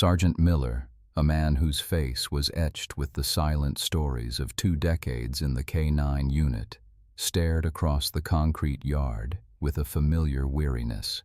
Sergeant Miller, a man whose face was etched with the silent stories of 2 decades in the K-9 unit, stared across the concrete yard with a familiar weariness.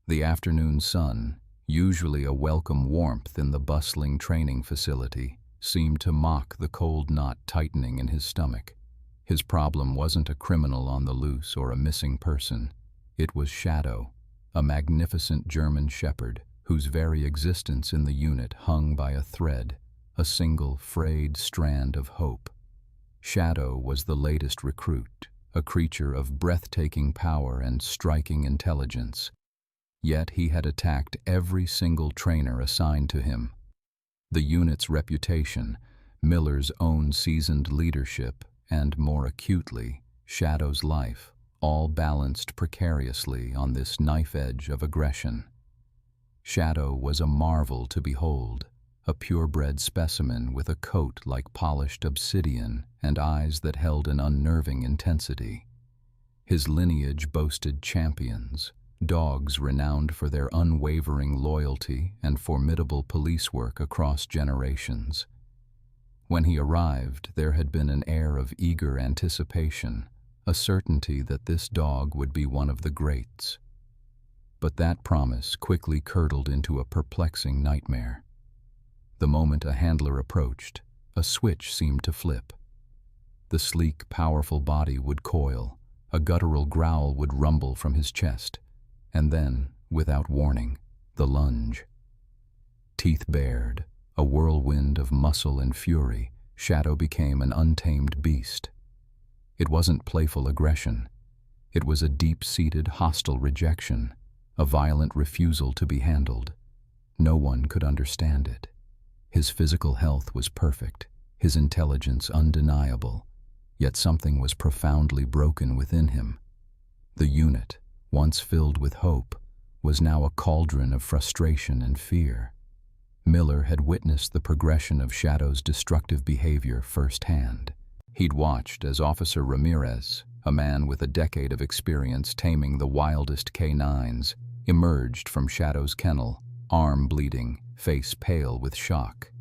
The afternoon sun, usually a welcome warmth in the bustling training facility, seemed to mock the cold knot tightening in his stomach. His problem wasn't a criminal on the loose or a missing person. It was Shadow, a magnificent German shepherd whose very existence in the unit hung by a thread, a single frayed strand of hope. Shadow was the latest recruit, a creature of breathtaking power and striking intelligence. Yet he had attacked every single trainer assigned to him. The unit's reputation, Miller's own seasoned leadership, and more acutely, Shadow's life, all balanced precariously on this knife edge of aggression. Shadow was a marvel to behold, a purebred specimen with a coat like polished obsidian and eyes that held an unnerving intensity. His lineage boasted champions, dogs renowned for their unwavering loyalty and formidable police work across generations. When he arrived, there had been an air of eager anticipation, a certainty that this dog would be one of the greats. But that promise quickly curdled into a perplexing nightmare. The moment a handler approached, a switch seemed to flip. The sleek, powerful body would coil, a guttural growl would rumble from his chest, and then, without warning, the lunge. Teeth bared, a whirlwind of muscle and fury, Shadow became an untamed beast. It wasn't playful aggression. It was a deep-seated, hostile rejection, a violent refusal to be handled. No one could understand it. His physical health was perfect, his intelligence undeniable, yet something was profoundly broken within him. The unit, once filled with hope, was now a cauldron of frustration and fear. Miller had witnessed the progression of Shadow's destructive behavior firsthand. He'd watched as Officer Ramirez, a man with a decade of experience taming the wildest K-9s, emerged from Shadow's kennel, arm bleeding, face pale with shock.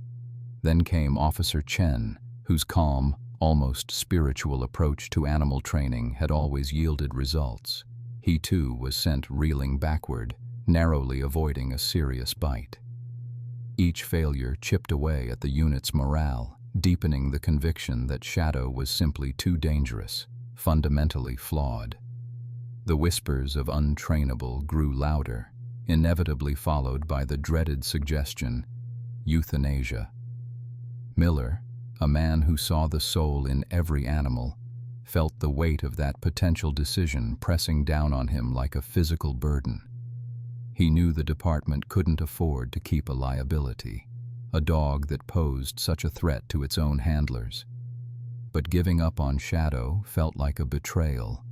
Then came Officer Chen, whose calm, almost spiritual approach to animal training had always yielded results. He too was sent reeling backward, narrowly avoiding a serious bite. Each failure chipped away at the unit's morale, deepening the conviction that Shadow was simply too dangerous, fundamentally flawed. The whispers of untrainable grew louder, inevitably followed by the dreaded suggestion, euthanasia. Miller, a man who saw the soul in every animal, felt the weight of that potential decision pressing down on him like a physical burden. He knew the department couldn't afford to keep a liability, a dog that posed such a threat to its own handlers. But giving up on Shadow felt like a betrayal,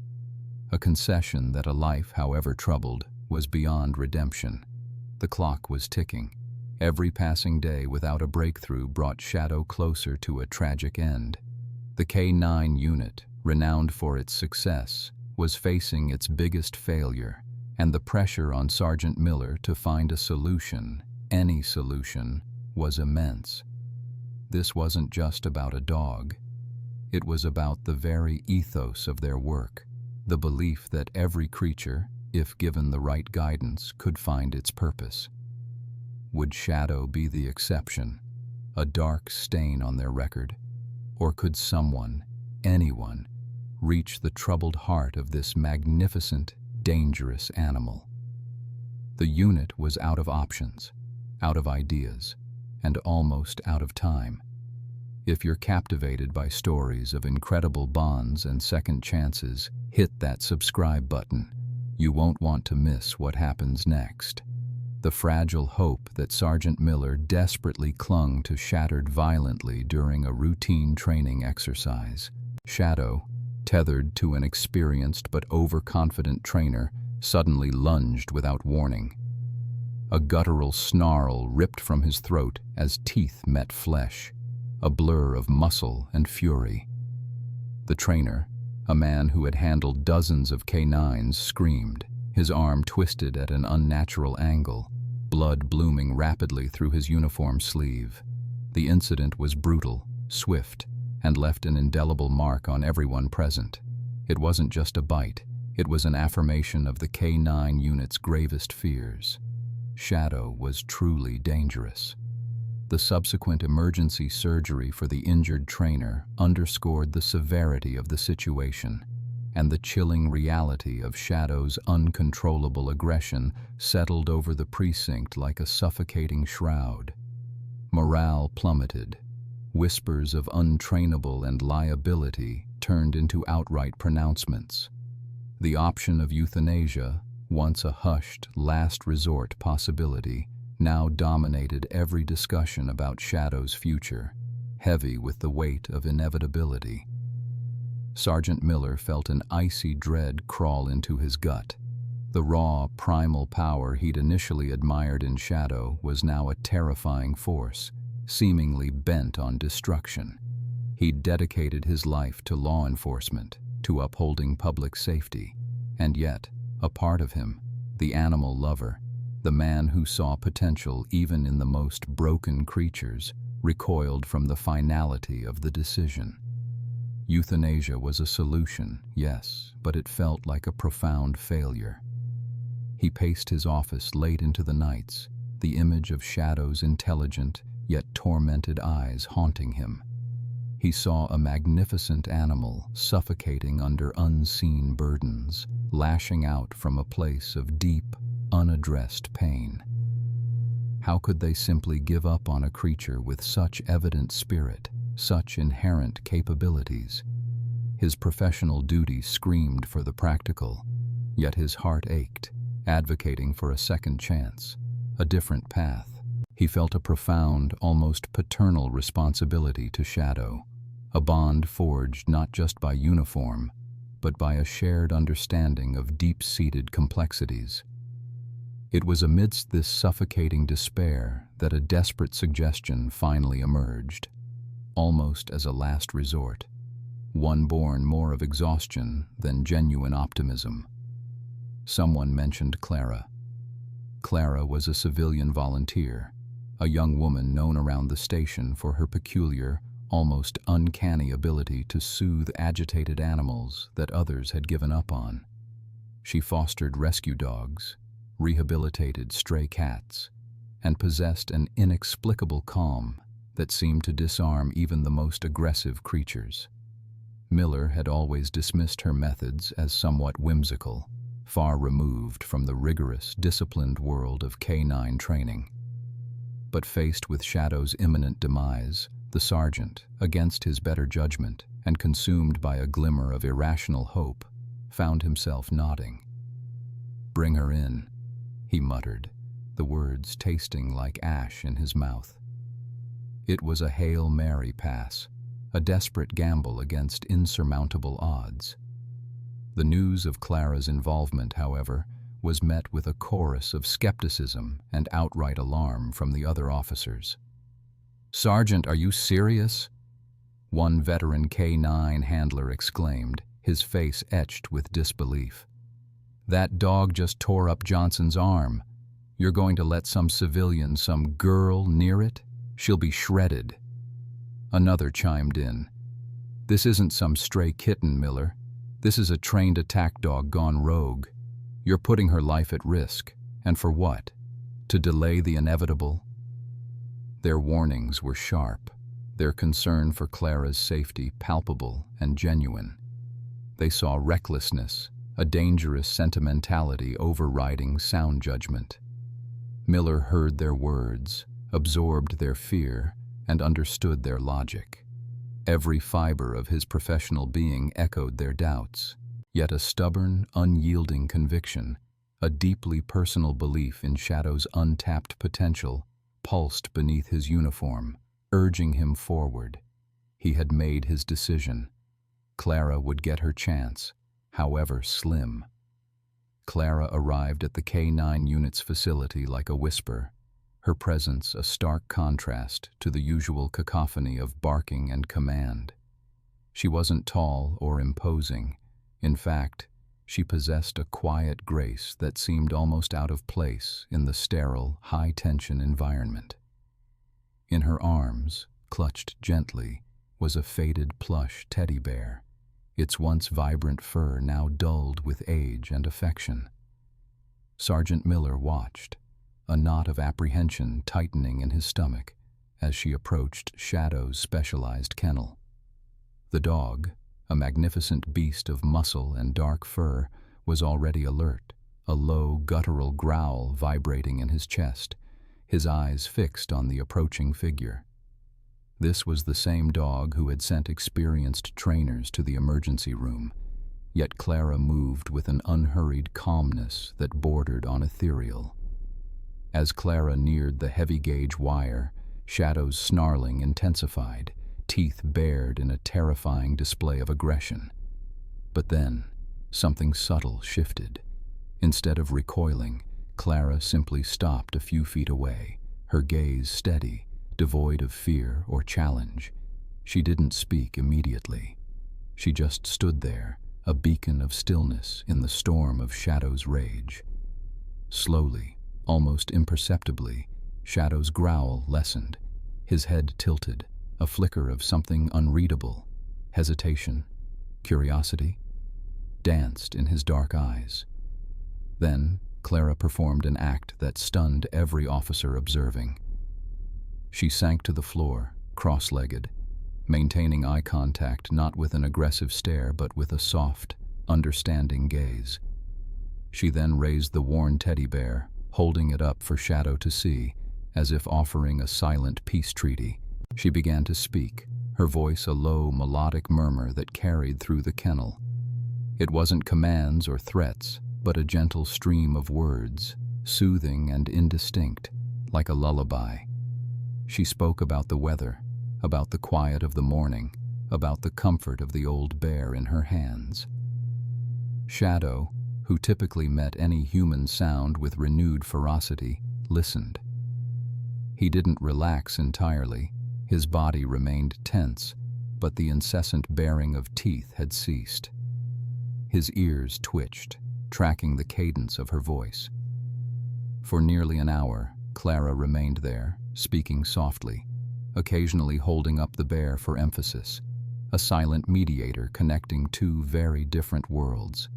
a concession that a life, however troubled, was beyond redemption. The clock was ticking. Every passing day without a breakthrough brought Shadow closer to a tragic end. The K-9 unit, renowned for its success, was facing its biggest failure, and the pressure on Sergeant Miller to find a solution, any solution, was immense. This wasn't just about a dog. It was about the very ethos of their work, the belief that every creature, if given the right guidance, could find its purpose. Would Shadow be the exception, a dark stain on their record? Or could someone, anyone, reach the troubled heart of this magnificent, dangerous animal? The unit was out of options, out of ideas, and almost out of time. If you're captivated by stories of incredible bonds and second chances, hit that subscribe button. You won't want to miss what happens next. The fragile hope that Sergeant Miller desperately clung to shattered violently during a routine training exercise. Shadow, tethered to an experienced but overconfident trainer, suddenly lunged without warning. A guttural snarl ripped from his throat as teeth met flesh, a blur of muscle and fury. The trainer, a man who had handled dozens of K-9s, screamed, his arm twisted at an unnatural angle, blood blooming rapidly through his uniform sleeve. The incident was brutal, swift, and left an indelible mark on everyone present. It wasn't just a bite, it was an affirmation of the K-9 unit's gravest fears. Shadow was truly dangerous. The subsequent emergency surgery for the injured trainer underscored the severity of the situation, and the chilling reality of Shadow's uncontrollable aggression settled over the precinct like a suffocating shroud. Morale plummeted. Whispers of untrainable and liability turned into outright pronouncements. The option of euthanasia, once a hushed, last resort possibility, now dominated every discussion about Shadow's future, heavy with the weight of inevitability. Sergeant Miller felt an icy dread crawl into his gut. The raw, primal power he'd initially admired in Shadow was now a terrifying force, seemingly bent on destruction. He'd dedicated his life to law enforcement, to upholding public safety, and yet, a part of him, the animal lover, the man who saw potential even in the most broken creatures, recoiled from the finality of the decision. Euthanasia was a solution, yes, but it felt like a profound failure. He paced his office late into the nights, the image of Shadow's intelligent yet tormented eyes haunting him. He saw a magnificent animal suffocating under unseen burdens, lashing out from a place of deep, unaddressed pain. How could they simply give up on a creature with such evident spirit, such inherent capabilities? His professional duty screamed for the practical, yet his heart ached, advocating for a second chance, a different path. He felt a profound, almost paternal responsibility to Shadow, a bond forged not just by uniform, but by a shared understanding of deep-seated complexities. It was amidst this suffocating despair that a desperate suggestion finally emerged, almost as a last resort, one born more of exhaustion than genuine optimism. Someone mentioned Clara. Clara was a civilian volunteer, a young woman known around the station for her peculiar, almost uncanny ability to soothe agitated animals that others had given up on. She fostered rescue dogs, rehabilitated stray cats, and possessed an inexplicable calm that seemed to disarm even the most aggressive creatures. Miller had always dismissed her methods as somewhat whimsical, far removed from the rigorous, disciplined world of K-9 training. But faced with Shadow's imminent demise, the sergeant, against his better judgment and consumed by a glimmer of irrational hope, found himself nodding. "Bring her in," he muttered, the words tasting like ash in his mouth. It was a Hail Mary pass, a desperate gamble against insurmountable odds. The news of Clara's involvement, however, was met with a chorus of skepticism and outright alarm from the other officers. "Sergeant, are you serious?" one veteran K-9 handler exclaimed, his face etched with disbelief. "That dog just tore up Johnson's arm. You're going to let some civilian, some girl, near it? She'll be shredded." Another chimed in. "This isn't some stray kitten, Miller. This is a trained attack dog gone rogue. You're putting her life at risk. And for what? To delay the inevitable?" Their warnings were sharp, their concern for Clara's safety palpable and genuine. They saw recklessness, a dangerous sentimentality overriding sound judgment. Miller heard their words, absorbed their fear, and understood their logic. Every fiber of his professional being echoed their doubts, yet a stubborn, unyielding conviction, a deeply personal belief in Shadow's untapped potential, pulsed beneath his uniform, urging him forward. He had made his decision. Clara would get her chance, however slim. Clara arrived at the K-9 unit's facility like a whisper, her presence a stark contrast to the usual cacophony of barking and command. She wasn't tall or imposing. In fact, She possessed a quiet grace that seemed almost out of place in the sterile, high-tension environment. In her arms, clutched gently, was a faded plush teddy bear, its once vibrant fur now dulled with age and affection. Sergeant Miller watched, a knot of apprehension tightening in his stomach as she approached Shadow's specialized kennel. The dog, a magnificent beast of muscle and dark fur, was already alert, a low, guttural growl vibrating in his chest, his eyes fixed on the approaching figure. This was the same dog who had sent experienced trainers to the emergency room, yet Clara moved with an unhurried calmness that bordered on ethereal. As Clara neared the heavy-gauge wire, Shadow's snarling intensified, teeth bared in a terrifying display of aggression. But then, something subtle shifted. Instead of recoiling, Clara simply stopped a few feet away, her gaze steady, devoid of fear or challenge. She didn't speak immediately. She just stood there, a beacon of stillness in the storm of Shadow's rage. Slowly, almost imperceptibly, Shadow's growl lessened, his head tilted, a flicker of something unreadable, hesitation, curiosity, danced in his dark eyes. Then, Clara performed an act that stunned every officer observing. She sank to the floor, cross-legged, maintaining eye contact not with an aggressive stare but with a soft, understanding gaze. She then raised the worn teddy bear, holding it up for Shadow to see, as if offering a silent peace treaty. She began to speak, her voice a low, melodic murmur that carried through the kennel. It wasn't commands or threats, but a gentle stream of words, soothing and indistinct, like a lullaby. She spoke about the weather, about the quiet of the morning, about the comfort of the old bear in her hands. Shadow, who typically met any human sound with renewed ferocity, listened. He didn't relax entirely. His body remained tense, but the incessant baring of teeth had ceased. His ears twitched, tracking the cadence of her voice. For nearly an hour, Clara remained there, speaking softly, occasionally holding up the bear for emphasis, a silent mediator connecting two very different worlds.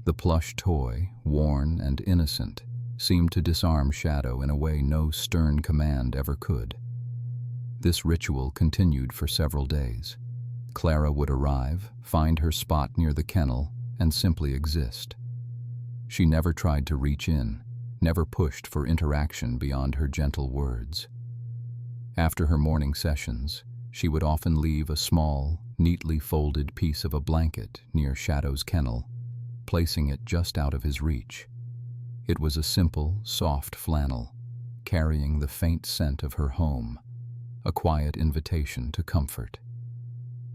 The plush toy, worn and innocent, seemed to disarm Shadow in a way no stern command ever could. This ritual continued for several days. Clara would arrive, find her spot near the kennel, and simply exist. She never tried to reach in, never pushed for interaction beyond her gentle words. After her morning sessions, she would often leave a small, neatly folded piece of a blanket near Shadow's kennel, placing it just out of his reach. It was a simple, soft flannel, carrying the faint scent of her home, a quiet invitation to comfort.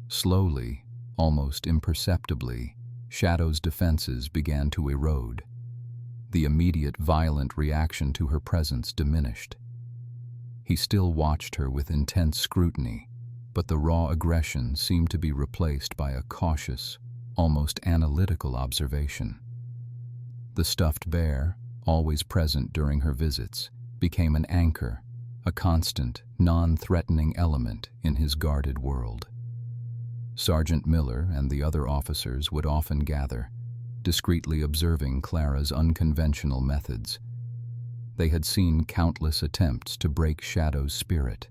Slowly, almost imperceptibly, Shadow's defenses began to erode. The immediate violent reaction to her presence diminished. He still watched her with intense scrutiny, but the raw aggression seemed to be replaced by a cautious, almost analytical observation. The stuffed bear, always present during her visits, became an anchor, a constant, non-threatening element in his guarded world. Sergeant Miller and the other officers would often gather, discreetly observing Clara's unconventional methods. They had seen countless attempts to break Shadow's spirit,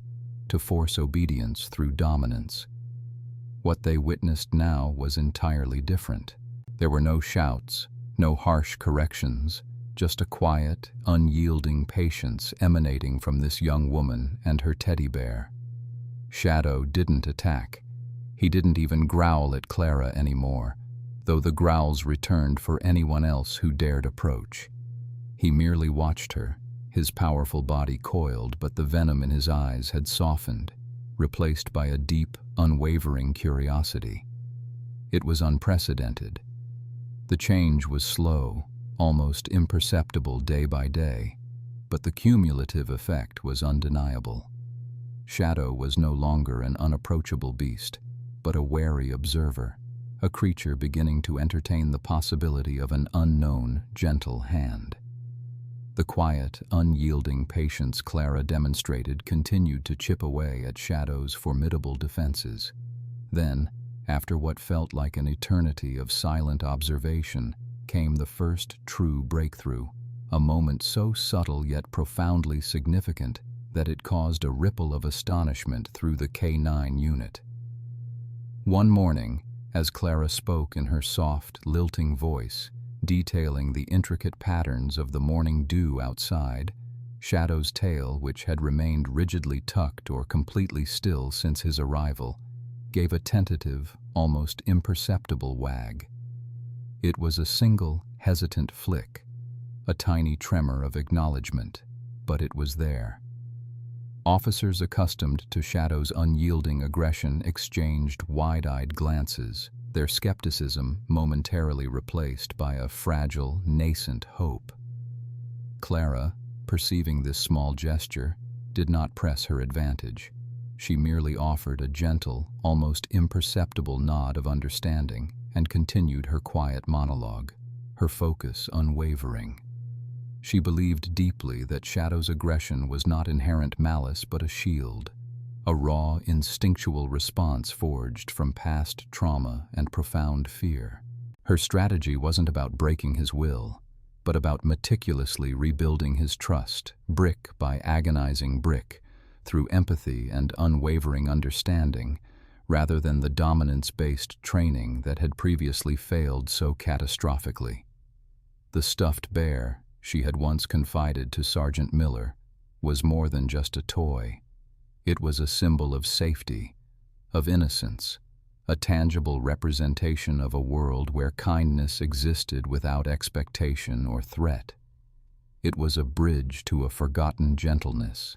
to force obedience through dominance. What they witnessed now was entirely different. There were no shouts, no harsh corrections, just a quiet, unyielding patience emanating from this young woman and her teddy bear. Shadow didn't attack. He didn't even growl at Clara anymore, though the growls returned for anyone else who dared approach. He merely watched her, his powerful body coiled, but the venom in his eyes had softened, replaced by a deep, unwavering curiosity. It was unprecedented. The change was slow, almost imperceptible day by day, but the cumulative effect was undeniable. Shadow was no longer an unapproachable beast, but a wary observer, a creature beginning to entertain the possibility of an unknown, gentle hand. The quiet, unyielding patience Clara demonstrated continued to chip away at Shadow's formidable defenses. Then, after what felt like an eternity of silent observation, came the first true breakthrough, a moment so subtle yet profoundly significant that it caused a ripple of astonishment through the K9 unit. One morning, as Clara spoke in her soft, lilting voice, detailing the intricate patterns of the morning dew outside, Shadow's tail, which had remained rigidly tucked or completely still since his arrival, gave a tentative, almost imperceptible wag. It was a single, hesitant flick, a tiny tremor of acknowledgement, but it was there. Officers accustomed to Shadow's unyielding aggression exchanged wide-eyed glances, their skepticism momentarily replaced by a fragile, nascent hope. Clara, perceiving this small gesture, did not press her advantage. She merely offered a gentle, almost imperceptible nod of understanding and continued her quiet monologue, her focus unwavering. She believed deeply that Shadow's aggression was not inherent malice but a shield, a raw, instinctual response forged from past trauma and profound fear. Her strategy wasn't about breaking his will, but about meticulously rebuilding his trust, brick by agonizing brick, through empathy and unwavering understanding, rather than the dominance-based training that had previously failed so catastrophically. The stuffed bear she had once confided to Sergeant Miller was more than just a toy. It was a symbol of safety, of innocence, a tangible representation of a world where kindness existed without expectation or threat. It was a bridge to a forgotten gentleness.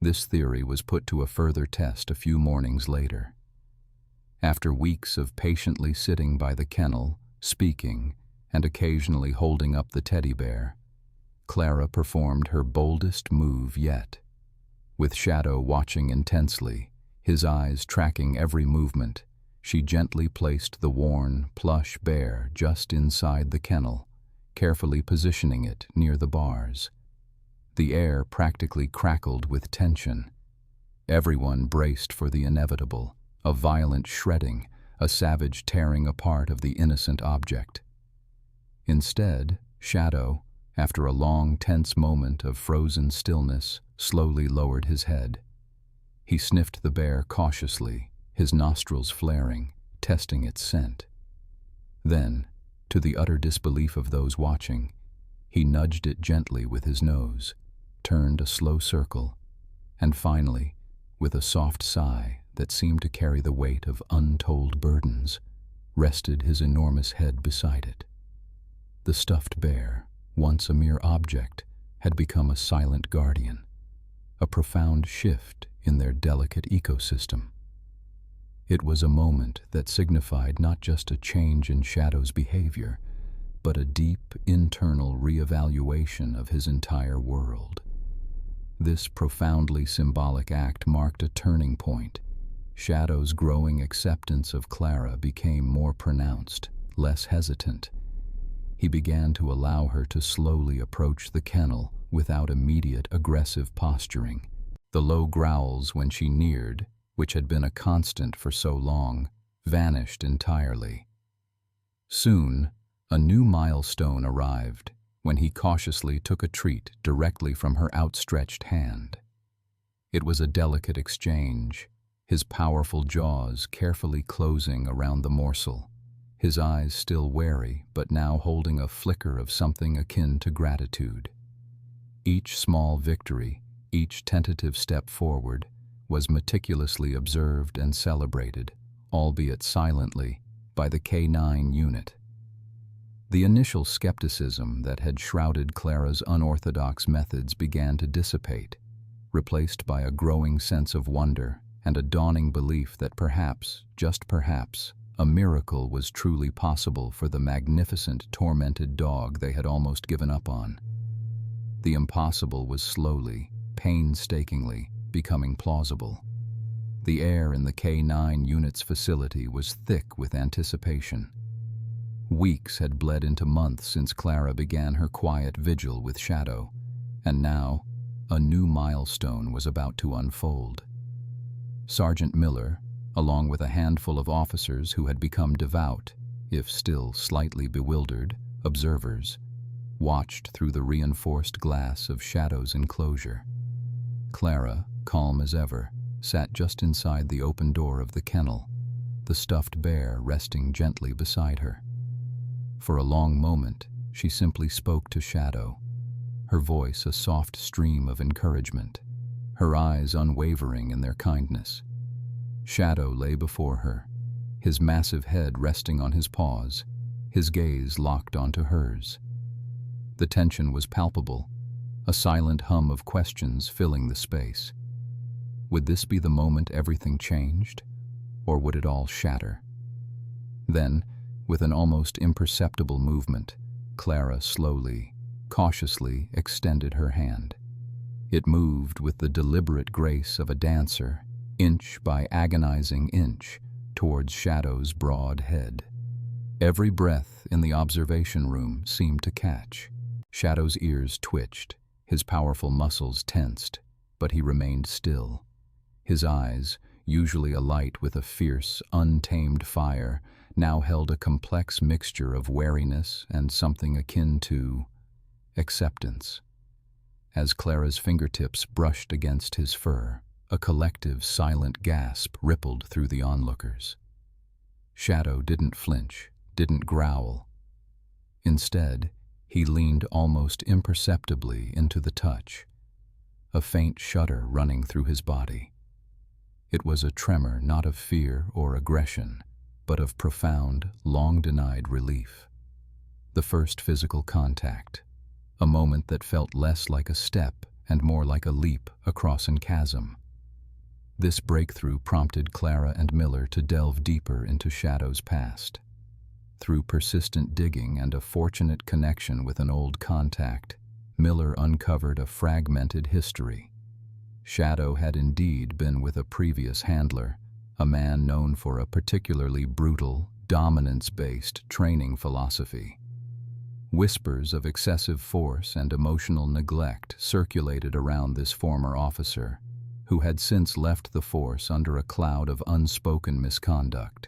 This theory was put to a further test a few mornings later. After weeks of patiently sitting by the kennel, speaking, and occasionally holding up the teddy bear, Clara performed her boldest move yet. With Shadow watching intensely, his eyes tracking every movement, she gently placed the worn, plush bear just inside the kennel, carefully positioning it near the bars. The air practically crackled with tension. Everyone braced for the inevitable, a violent shredding, a savage tearing apart of the innocent object. Instead, Shadow, after a long, tense moment of frozen stillness, slowly lowered his head. He sniffed the bear cautiously, his nostrils flaring, testing its scent. Then, to the utter disbelief of those watching, he nudged it gently with his nose, turned a slow circle, and finally, with a soft sigh that seemed to carry the weight of untold burdens, rested his enormous head beside it. The stuffed bear, once a mere object, had become a silent guardian, a profound shift in their delicate ecosystem. It was a moment that signified not just a change in Shadow's behavior, but a deep internal reevaluation of his entire world. This profoundly symbolic act marked a turning point. Shadow's growing acceptance of Clara became more pronounced, less hesitant. He began to allow her to slowly approach the kennel without immediate aggressive posturing. The low growls when she neared, which had been a constant for so long, vanished entirely. Soon, a new milestone arrived when he cautiously took a treat directly from her outstretched hand. It was a delicate exchange, his powerful jaws carefully closing around the morsel, his eyes still wary but now holding a flicker of something akin to gratitude. Each small victory, each tentative step forward, was meticulously observed and celebrated, albeit silently, by the K9 unit. The initial skepticism that had shrouded Clara's unorthodox methods began to dissipate, replaced by a growing sense of wonder and a dawning belief that perhaps, just perhaps, a miracle was truly possible for the magnificent, tormented dog they had almost given up on. The impossible was slowly, painstakingly, becoming plausible. The air in the K9 unit's facility was thick with anticipation. Weeks had bled into months since Clara began her quiet vigil with Shadow, and now a new milestone was about to unfold. Sergeant Miller, along with a handful of officers who had become devout, if still slightly bewildered, observers, watched through the reinforced glass of Shadow's enclosure. Clara, calm as ever, sat just inside the open door of the kennel, the stuffed bear resting gently beside her. For a long moment, she simply spoke to Shadow, her voice a soft stream of encouragement, her eyes unwavering in their kindness. Shadow lay before her, his massive head resting on his paws, his gaze locked onto hers. The tension was palpable, a silent hum of questions filling the space. Would this be the moment everything changed, or would it all shatter? Then, with an almost imperceptible movement, Clara slowly, cautiously extended her hand. It moved with the deliberate grace of a dancer, inch by agonizing inch, towards Shadow's broad head. Every breath in the observation room seemed to catch. Shadow's ears twitched, his powerful muscles tensed, but he remained still. His eyes, usually alight with a fierce, untamed fire, now held a complex mixture of wariness and something akin to acceptance. As Clara's fingertips brushed against his fur, a collective silent gasp rippled through the onlookers. Shadow didn't flinch, didn't growl. Instead, he leaned almost imperceptibly into the touch, a faint shudder running through his body. It was a tremor not of fear or aggression, but of profound, long-denied relief. The first physical contact, a moment that felt less like a step and more like a leap across a chasm. This breakthrough prompted Clara and Miller to delve deeper into Shadow's past. Through persistent digging and a fortunate connection with an old contact, Miller uncovered a fragmented history. Shadow had indeed been with a previous handler, a man known for a particularly brutal, dominance-based training philosophy. Whispers of excessive force and emotional neglect circulated around this former officer, who had since left the force under a cloud of unspoken misconduct.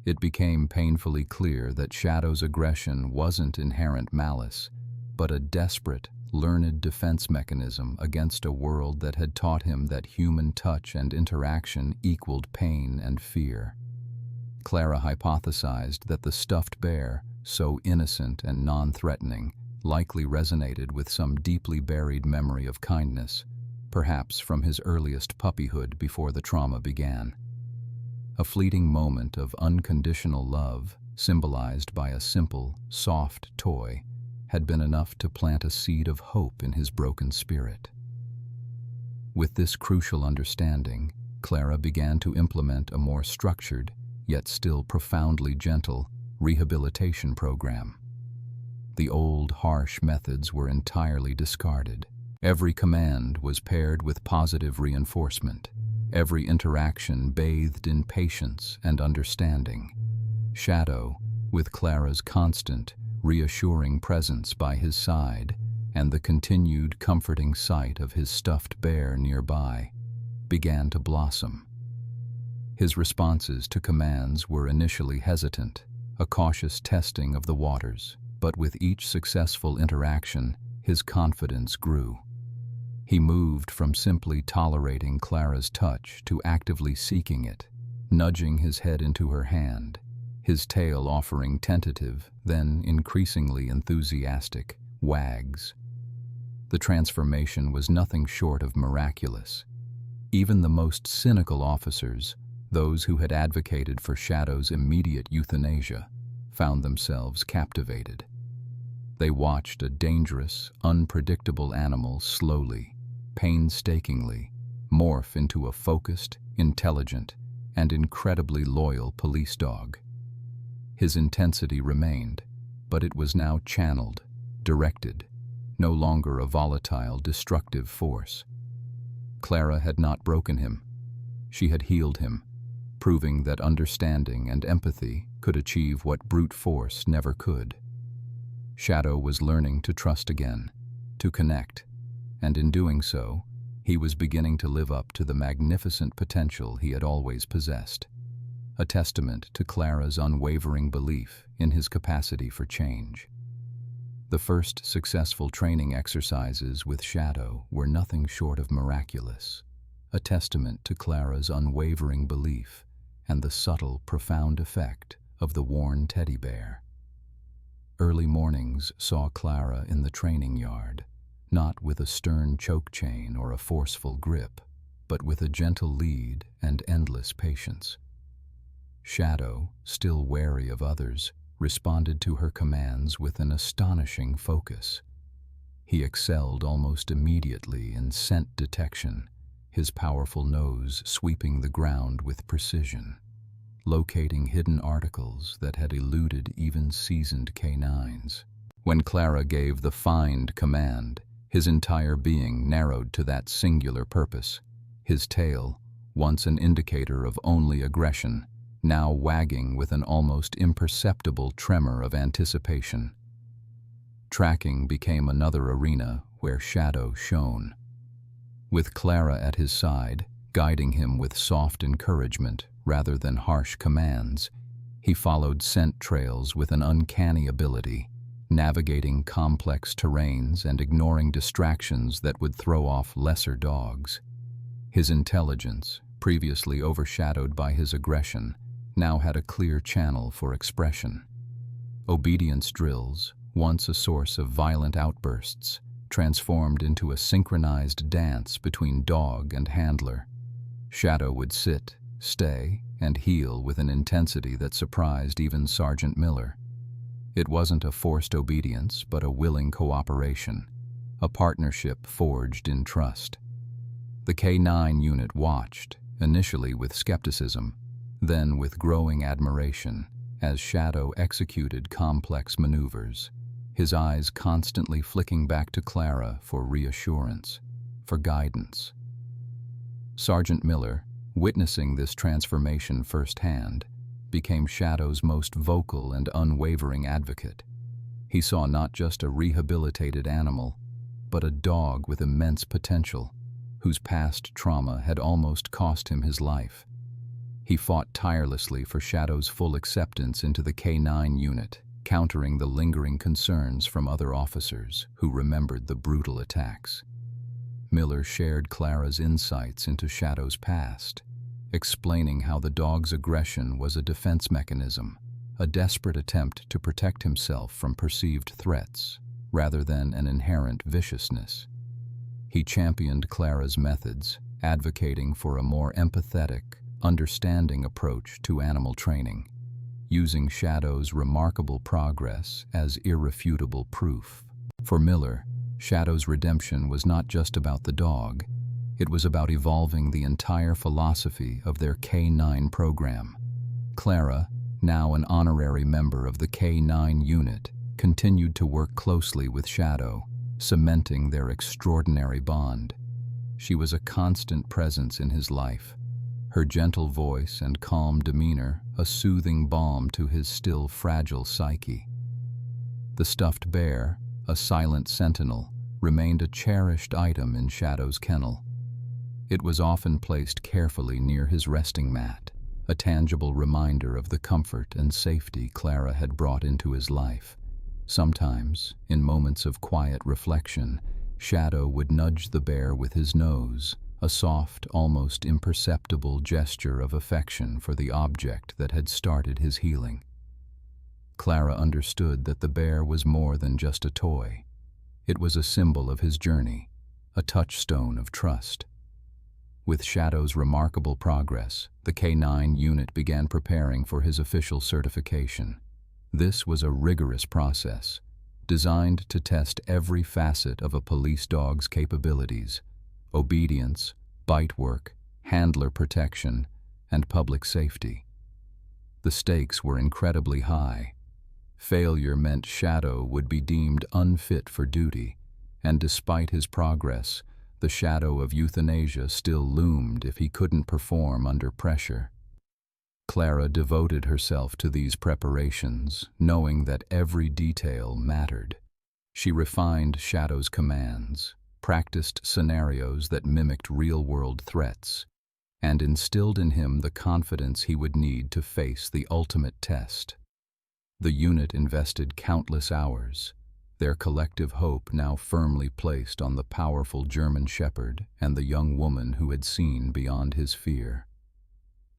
It became painfully clear that Shadow's aggression wasn't inherent malice, but a desperate, learned defense mechanism against a world that had taught him that human touch and interaction equaled pain and fear. Clara hypothesized that the stuffed bear, so innocent and non-threatening, likely resonated with some deeply buried memory of kindness, perhaps from his earliest puppyhood before the trauma began. A fleeting moment of unconditional love, symbolized by a simple, soft toy, had been enough to plant a seed of hope in his broken spirit. With this crucial understanding, Clara began to implement a more structured, yet still profoundly gentle, rehabilitation program. The old, harsh methods were entirely discarded. Every command was paired with positive reinforcement, every interaction bathed in patience and understanding. Shadow, with Clara's constant, reassuring presence by his side and the continued comforting sight of his stuffed bear nearby, began to blossom. His responses to commands were initially hesitant, a cautious testing of the waters, but with each successful interaction, his confidence grew. He moved from simply tolerating Clara's touch to actively seeking it, nudging his head into her hand, his tail offering tentative, then increasingly enthusiastic, wags. The transformation was nothing short of miraculous. Even the most cynical officers, those who had advocated for Shadow's immediate euthanasia, found themselves captivated. They watched a dangerous, unpredictable animal slowly, painstakingly, morph into a focused, intelligent, and incredibly loyal police dog. His intensity remained, but it was now channeled, directed, no longer a volatile, destructive force. Clara had not broken him. She had healed him, proving that understanding and empathy could achieve what brute force never could. Shadow was learning to trust again, to connect, and in doing so, he was beginning to live up to the magnificent potential he had always possessed, a testament to Clara's unwavering belief in his capacity for change. The first successful training exercises with Shadow were nothing short of miraculous, a testament to Clara's unwavering belief and the subtle, profound effect of the worn teddy bear. Early mornings saw Clara in the training yard, not with a stern choke chain or a forceful grip, but with a gentle lead and endless patience. Shadow, still wary of others, responded to her commands with an astonishing focus. He excelled almost immediately in scent detection, his powerful nose sweeping the ground with precision, locating hidden articles that had eluded even seasoned canines. When Clara gave the find command, his entire being narrowed to that singular purpose, his tail, once an indicator of only aggression, now wagging with an almost imperceptible tremor of anticipation. Tracking became another arena where Shadow shone. With Clara at his side, guiding him with soft encouragement rather than harsh commands, he followed scent trails with an uncanny ability, navigating complex terrains and ignoring distractions that would throw off lesser dogs. His intelligence, previously overshadowed by his aggression, now had a clear channel for expression. Obedience drills, once a source of violent outbursts, transformed into a synchronized dance between dog and handler. Shadow would sit, stay, and heal with an intensity that surprised even Sergeant Miller. It wasn't a forced obedience, but a willing cooperation, a partnership forged in trust. The K9 unit watched, initially with skepticism, then with growing admiration, as Shadow executed complex maneuvers, his eyes constantly flicking back to Clara for reassurance, for guidance. Sergeant Miller, witnessing this transformation firsthand, became Shadow's most vocal and unwavering advocate. He saw not just a rehabilitated animal, but a dog with immense potential, whose past trauma had almost cost him his life. He fought tirelessly for Shadow's full acceptance into the K9 unit, countering the lingering concerns from other officers who remembered the brutal attacks. Miller shared Clara's insights into Shadow's past, explaining how the dog's aggression was a defense mechanism, a desperate attempt to protect himself from perceived threats, rather than an inherent viciousness. He championed Clara's methods, advocating for a more empathetic, understanding approach to animal training, using Shadow's remarkable progress as irrefutable proof. For Miller, Shadow's redemption was not just about the dog, it was about evolving the entire philosophy of their K9 program. Clara, now an honorary member of the K9 unit, continued to work closely with Shadow, cementing their extraordinary bond. She was a constant presence in his life, her gentle voice and calm demeanor a soothing balm to his still fragile psyche. The stuffed bear, a silent sentinel, remained a cherished item in Shadow's kennel. It was often placed carefully near his resting mat, a tangible reminder of the comfort and safety Clara had brought into his life. Sometimes, in moments of quiet reflection, Shadow would nudge the bear with his nose, a soft, almost imperceptible gesture of affection for the object that had started his healing. Clara understood that the bear was more than just a toy. It was a symbol of his journey, a touchstone of trust. With Shadow's remarkable progress, the K9 unit began preparing for his official certification. This was a rigorous process, designed to test every facet of a police dog's capabilities: obedience, bite work, handler protection, and public safety. The stakes were incredibly high. Failure meant Shadow would be deemed unfit for duty, and despite his progress, The shadow of euthanasia still loomed if he couldn't perform under pressure. Clara devoted herself to these preparations, knowing that every detail mattered. She refined Shadow's commands, practiced scenarios that mimicked real-world threats, and instilled in him the confidence he would need to face the ultimate test. The unit invested countless hours, their collective hope now firmly placed on the powerful German shepherd and the young woman who had seen beyond his fear.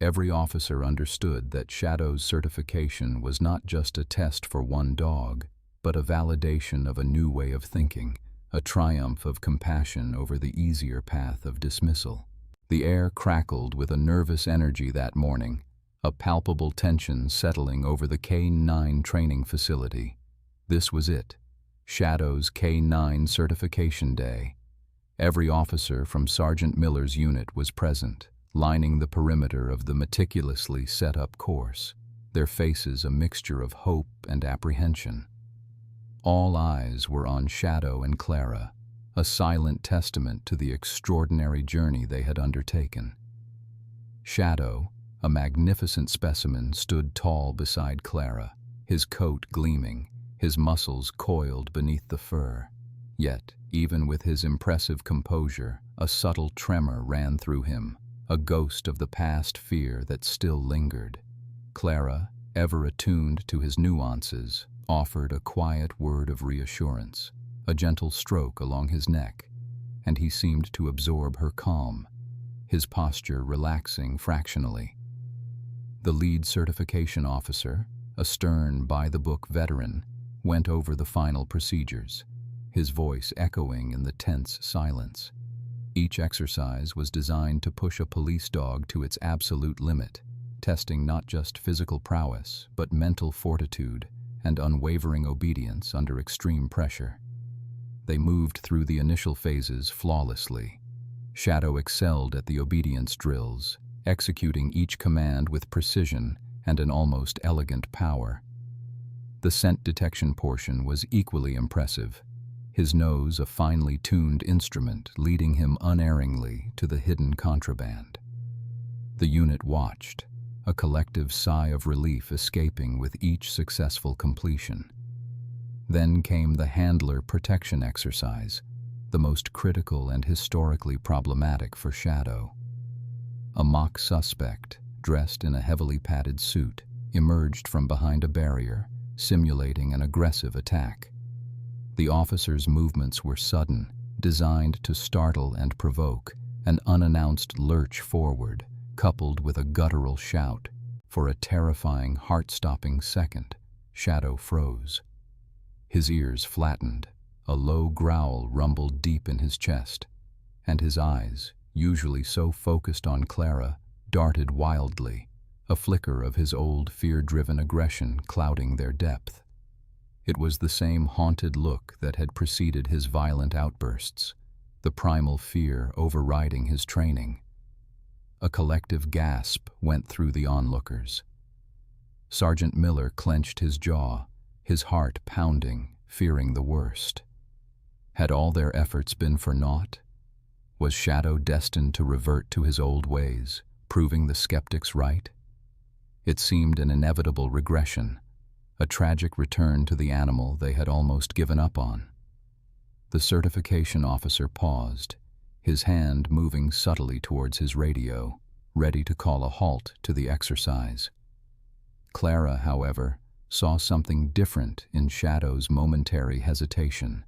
Every officer understood that Shadow's certification was not just a test for one dog, but a validation of a new way of thinking, a triumph of compassion over the easier path of dismissal. The air crackled with a nervous energy that morning, a palpable tension settling over the K9 training facility. This was it, Shadow's K9 certification day. Every officer from Sergeant Miller's unit was present, lining the perimeter of the meticulously set-up course, their faces a mixture of hope and apprehension. All eyes were on Shadow and Clara, a silent testament to the extraordinary journey they had undertaken. Shadow, a magnificent specimen, stood tall beside Clara, his coat gleaming, his muscles coiled beneath the fur. Yet, even with his impressive composure, a subtle tremor ran through him, a ghost of the past fear that still lingered. Clara, ever attuned to his nuances, offered a quiet word of reassurance, a gentle stroke along his neck, and he seemed to absorb her calm, his posture relaxing fractionally. The lead certification officer, a stern, by-the-book veteran, went over the final procedures, his voice echoing in the tense silence. Each exercise was designed to push a police dog to its absolute limit, testing not just physical prowess, but mental fortitude and unwavering obedience under extreme pressure. They moved through the initial phases flawlessly. Shadow excelled at the obedience drills, executing each command with precision and an almost elegant power. The scent detection portion was equally impressive, his nose a finely tuned instrument leading him unerringly to the hidden contraband. The unit watched, a collective sigh of relief escaping with each successful completion. Then came the handler protection exercise, the most critical and historically problematic for Shadow. A mock suspect, dressed in a heavily padded suit, emerged from behind a barrier, simulating an aggressive attack. The officer's movements were sudden, designed to startle and provoke, an unannounced lurch forward, coupled with a guttural shout. For a terrifying, heart-stopping second, Shadow froze. His ears flattened, a low growl rumbled deep in his chest, and his eyes, usually so focused on Clara, darted wildly, a flicker of his old fear-driven aggression clouding their depth. It was the same haunted look that had preceded his violent outbursts, the primal fear overriding his training. A collective gasp went through the onlookers. Sergeant Miller clenched his jaw, his heart pounding, fearing the worst. Had all their efforts been for naught? Was Shadow destined to revert to his old ways, proving the skeptics right? It seemed an inevitable regression, a tragic return to the animal they had almost given up on. The certification officer paused, his hand moving subtly towards his radio, ready to call a halt to the exercise. Clara, however, saw something different in Shadow's momentary hesitation.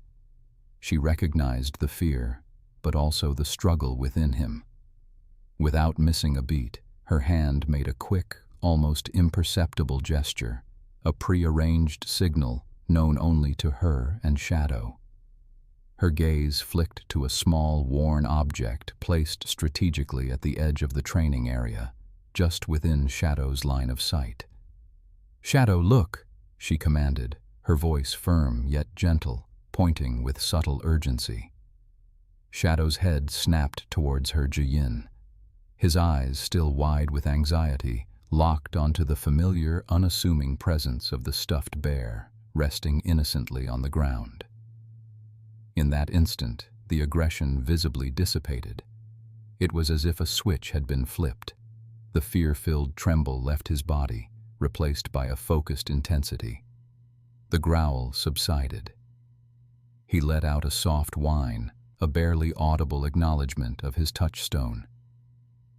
She recognized the fear, but also the struggle within him. Without missing a beat, her hand made a quick, almost imperceptible gesture, a prearranged signal known only to her and Shadow. Her gaze flicked to a small, worn object placed strategically at the edge of the training area, just within Shadow's line of sight. "Shadow, look!" she commanded, her voice firm yet gentle, pointing with subtle urgency. Shadow's head snapped towards her Jiyin, his eyes still wide with anxiety, locked onto the familiar, unassuming presence of the stuffed bear, resting innocently on the ground. In that instant, the aggression visibly dissipated. It was as if a switch had been flipped. The fear-filled tremble left his body, replaced by a focused intensity. The growl subsided. He let out a soft whine, a barely audible acknowledgement of his touchstone.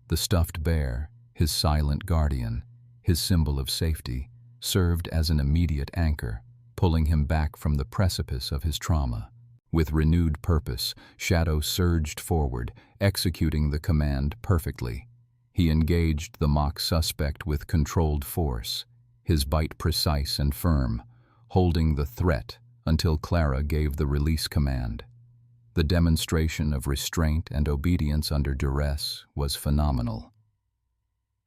The stuffed bear, his silent guardian, his symbol of safety, served as an immediate anchor, pulling him back from the precipice of his trauma. With renewed purpose, Shadow surged forward, executing the command perfectly. He engaged the mock suspect with controlled force, his bite precise and firm, holding the threat until Clara gave the release command. The demonstration of restraint and obedience under duress was phenomenal.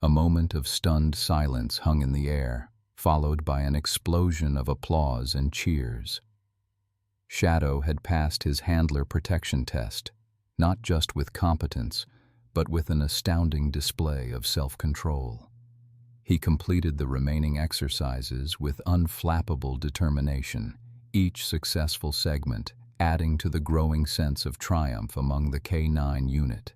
A moment of stunned silence hung in the air, followed by an explosion of applause and cheers. Shadow had passed his handler protection test, not just with competence, but with an astounding display of self-control. He completed the remaining exercises with unflappable determination, each successful segment adding to the growing sense of triumph among the K9 unit.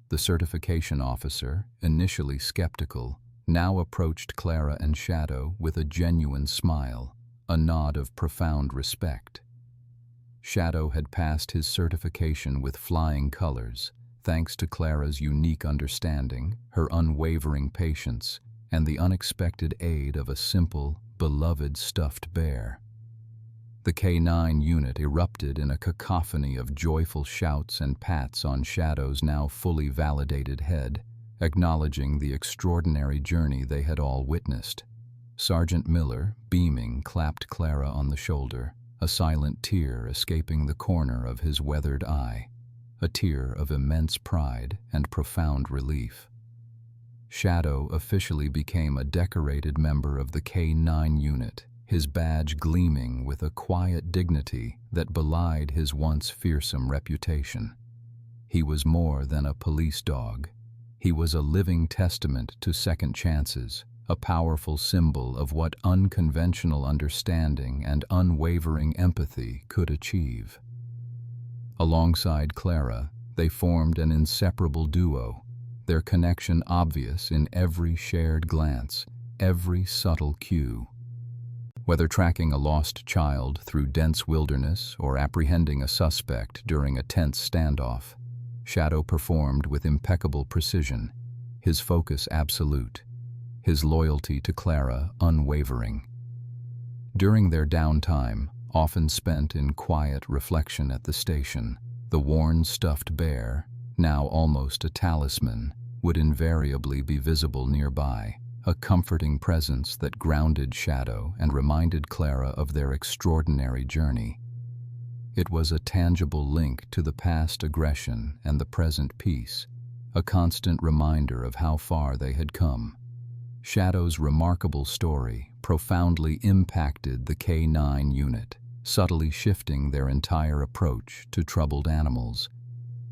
The certification officer, initially skeptical, now approached Clara and Shadow with a genuine smile, a nod of profound respect. Shadow had passed his certification with flying colors, thanks to Clara's unique understanding, her unwavering patience, and the unexpected aid of a simple, beloved stuffed bear. The K9 unit erupted in a cacophony of joyful shouts and pats on Shadow's now fully validated head, acknowledging the extraordinary journey they had all witnessed. Sergeant Miller, beaming, clapped Clara on the shoulder, a silent tear escaping the corner of his weathered eye, a tear of immense pride and profound relief. Shadow officially became a decorated member of the K9 unit, his badge gleaming with a quiet dignity that belied his once fearsome reputation. He was more than a police dog. He was a living testament to second chances, a powerful symbol of what unconventional understanding and unwavering empathy could achieve. Alongside Clara, they formed an inseparable duo, their connection obvious in every shared glance, every subtle cue. Whether tracking a lost child through dense wilderness or apprehending a suspect during a tense standoff, Shadow performed with impeccable precision, his focus absolute, his loyalty to Clara unwavering. During their downtime, often spent in quiet reflection at the station, the worn stuffed bear, now almost a talisman, would invariably be visible nearby, a comforting presence that grounded Shadow and reminded Clara of their extraordinary journey. It was a tangible link to the past aggression and the present peace, a constant reminder of how far they had come. Shadow's remarkable story profoundly impacted the K9 unit, subtly shifting their entire approach to troubled animals.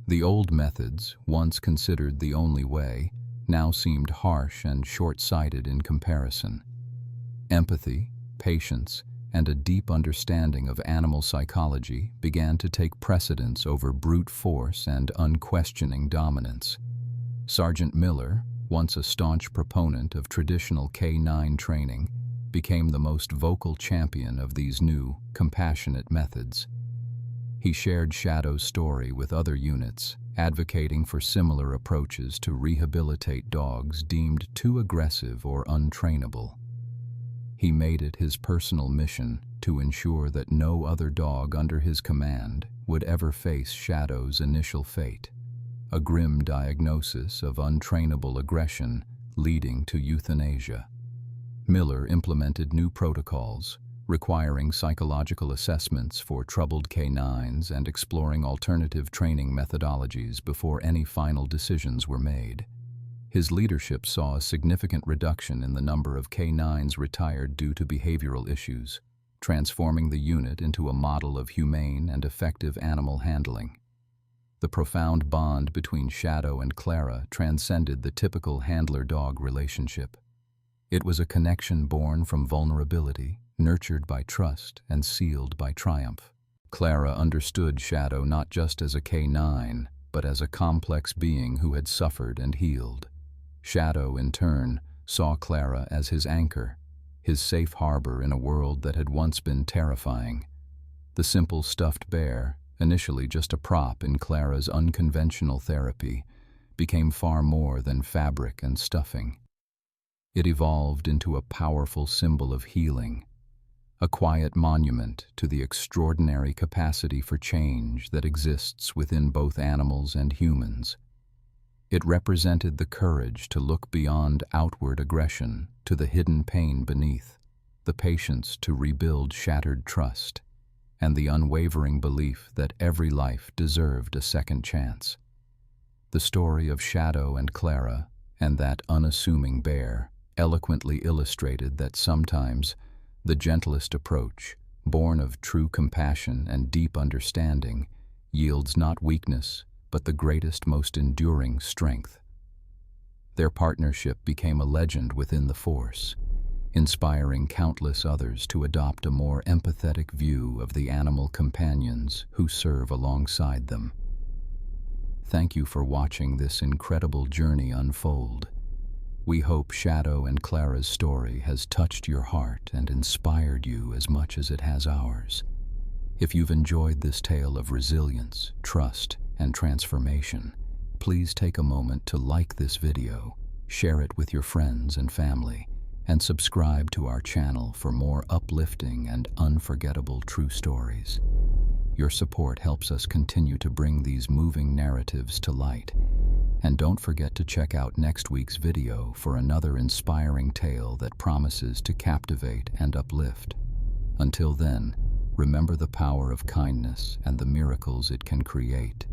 The old methods, once considered the only way, now seemed harsh and short-sighted in comparison. Empathy, patience, and a deep understanding of animal psychology began to take precedence over brute force and unquestioning dominance. Sergeant Miller, once a staunch proponent of traditional K9 training, became the most vocal champion of these new, compassionate methods. He shared Shadow's story with other units, advocating for similar approaches to rehabilitate dogs deemed too aggressive or untrainable. He made it his personal mission to ensure that no other dog under his command would ever face Shadow's initial fate, a grim diagnosis of untrainable aggression leading to euthanasia. Miller implemented new protocols, requiring psychological assessments for troubled K9s and exploring alternative training methodologies before any final decisions were made. His leadership saw a significant reduction in the number of K9s retired due to behavioral issues, transforming the unit into a model of humane and effective animal handling. The profound bond between Shadow and Clara transcended the typical handler-dog relationship. It was a connection born from vulnerability, nurtured by trust, and sealed by triumph. Clara understood Shadow not just as a K9, but as a complex being who had suffered and healed. Shadow, in turn, saw Clara as his anchor, his safe harbor in a world that had once been terrifying. The simple stuffed bear, initially just a prop in Clara's unconventional therapy, became far more than fabric and stuffing. It evolved into a powerful symbol of healing, a quiet monument to the extraordinary capacity for change that exists within both animals and humans. It represented the courage to look beyond outward aggression to the hidden pain beneath, the patience to rebuild shattered trust, and the unwavering belief that every life deserved a second chance. The story of Shadow and Clara, and that unassuming bear, eloquently illustrated that sometimes the gentlest approach, born of true compassion and deep understanding, yields not weakness, but the greatest, most enduring strength. Their partnership became a legend within the Force, inspiring countless others to adopt a more empathetic view of the animal companions who serve alongside them. Thank you for watching this incredible journey unfold. We hope Shadow and Clara's story has touched your heart and inspired you as much as it has ours. If you've enjoyed this tale of resilience, trust, and transformation, please take a moment to like this video, share it with your friends and family, and subscribe to our channel for more uplifting and unforgettable true stories. Your support helps us continue to bring these moving narratives to light. And don't forget to check out next week's video for another inspiring tale that promises to captivate and uplift. Until then, remember the power of kindness and the miracles it can create.